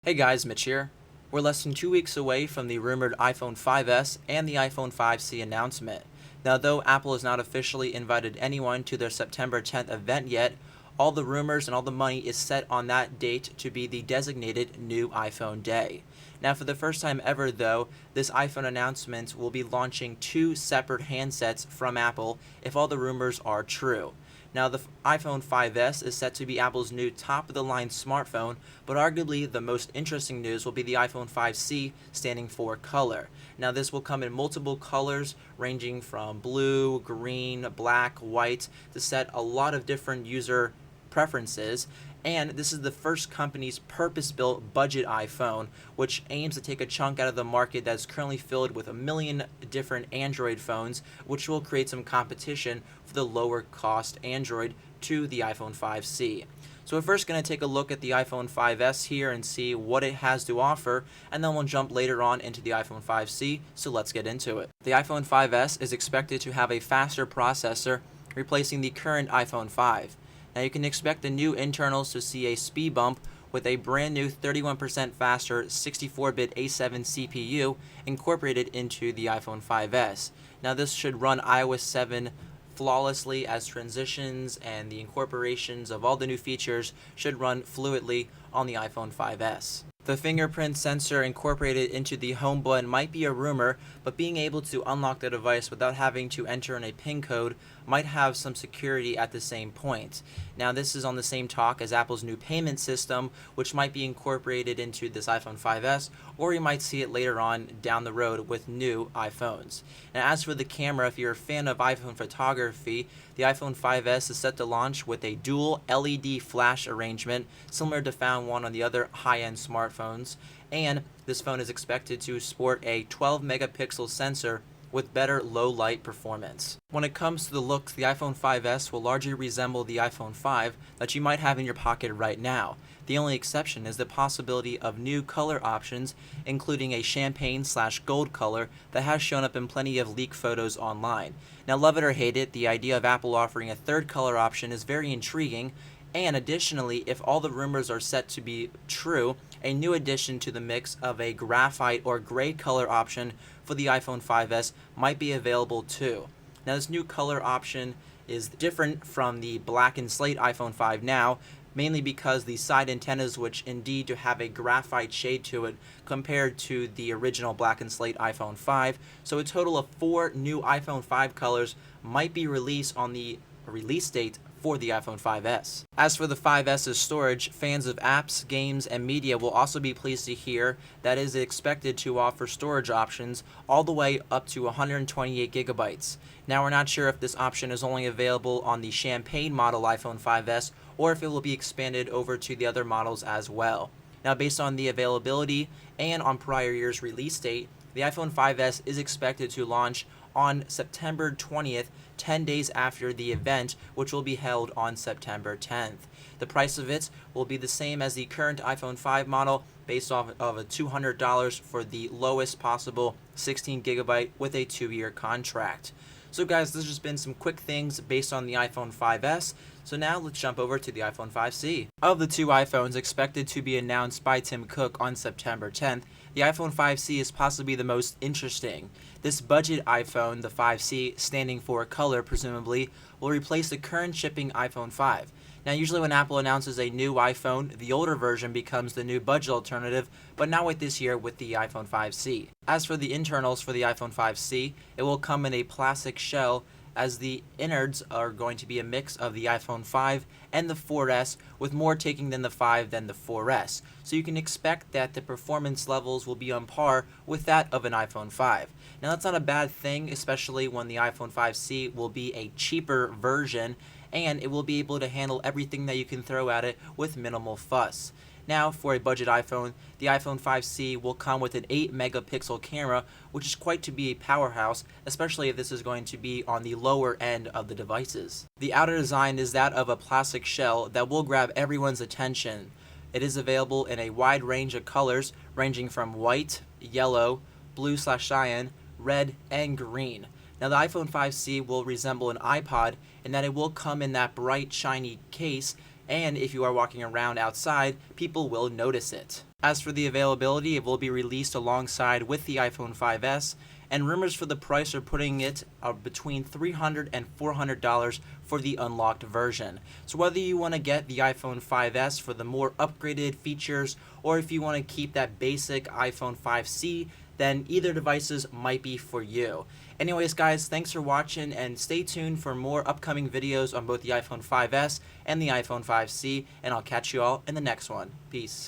Hey guys, Mitch here. We're less than 2 weeks away from the rumored iPhone 5S and the iPhone 5C announcement. Now, though Apple has not officially invited anyone to their September 10th event yet, all the rumors and all the money is set on that date to be the designated new iPhone day. Now, for the first time ever, though, this iPhone announcement will be launching two separate handsets from Apple if all the rumors are true. Now, the iPhone 5S is set to be Apple's new top-of-the-line smartphone, but arguably the most interesting news will be the iPhone 5C, standing for color. Now, this will come in multiple colors, ranging from blue, green, black, white, to set a lot of different user preferences. And this is the first company's purpose-built budget iPhone, which aims to take a chunk out of the market that's currently filled with a million different Android phones, which will create some competition for the lower cost Android to the iPhone 5C. So we're first going to take a look at the iPhone 5S here and see what it has to offer, and then we'll jump later on into the iPhone 5C, so let's get into it. The iPhone 5S is expected to have a faster processor, replacing the current iPhone 5. Now you can expect the new internals to see a speed bump with a brand new 31% faster 64-bit A7 CPU incorporated into the iPhone 5S. Now this should run iOS 7 flawlessly, as transitions and the incorporations of all the new features should run fluidly on the iPhone 5S. The fingerprint sensor incorporated into the home button might be a rumor, but being able to unlock the device without having to enter in a PIN code might have some security at the same point. Now, this is on the same talk as Apple's new payment system, which might be incorporated into this iPhone 5S, or you might see it later on down the road with new iPhones. Now, as for the camera, if you're a fan of iPhone photography, the iPhone 5S is set to launch with a dual LED flash arrangement, similar to found one on the other high-end smartphones, and this phone is expected to sport a 12 megapixel sensor with better low light performance. When it comes to the looks, the iPhone 5S will largely resemble the iPhone 5 that you might have in your pocket right now. The only exception is the possibility of new color options, including a champagne/gold color that has shown up in plenty of leak photos online. Now, love it or hate it, the idea of Apple offering a third color option is very intriguing. And additionally, if all the rumors are set to be true, a new addition to the mix of a graphite or gray color option for the iPhone 5S might be available too. Now, this new color option is different from the black and slate iPhone 5 now, mainly because the side antennas, which indeed do have a graphite shade to it compared to the original black and slate iPhone 5. So a total of 4 new iPhone 5 colors might be released on the release date for the iPhone 5S. As for the 5S's storage, fans of apps, games, and media will also be pleased to hear that it is expected to offer storage options all the way up to 128 gigabytes. Now, we're not sure if this option is only available on the Champagne model iPhone 5S or if it will be expanded over to the other models as well. Now, based on the availability and on prior year's release date, the iPhone 5S is expected to launch on September 20th, 10 days after the event, which will be held on September 10th. The price of it will be the same as the current iPhone 5 model, based off of a $200 for the lowest possible 16 gigabyte with a 2-year contract. So guys, this has just been some quick things based on the iPhone 5S. So now let's jump over to the iPhone 5C. Of the two iPhones expected to be announced by Tim Cook on September 10th, the iPhone 5C is possibly the most interesting. This budget iPhone, the 5C, standing for color presumably, will replace the current shipping iPhone 5. Now, usually when Apple announces a new iPhone, the older version becomes the new budget alternative, but not with this year with the iPhone 5C. As for the internals for the iPhone 5C, it will come in a plastic shell, as the innards are going to be a mix of the iPhone 5 and the 4S, with more taking than the 5 than the 4S. So you can expect that the performance levels will be on par with that of an iPhone 5. Now, that's not a bad thing, especially when the iPhone 5C will be a cheaper version, and it will be able to handle everything that you can throw at it with minimal fuss. Now, for a budget iPhone, the iPhone 5C will come with an 8 megapixel camera, which is quite to be a powerhouse, especially if this is going to be on the lower end of the devices. The outer design is that of a plastic shell that will grab everyone's attention. It is available in a wide range of colors, ranging from white, yellow, blue/cyan, red, and green. Now, the iPhone 5C will resemble an iPod in that it will come in that bright, shiny case, and if you are walking around outside, people will notice it. As for the availability, it will be released alongside with the iPhone 5S, and rumors for the price are putting it between $300 and $400 for the unlocked version. So whether you want to get the iPhone 5S for the more upgraded features, or if you want to keep that basic iPhone 5C, then either devices might be for you. Anyways guys, thanks for watching, and stay tuned for more upcoming videos on both the iPhone 5S and the iPhone 5C, and I'll catch you all in the next one. Peace.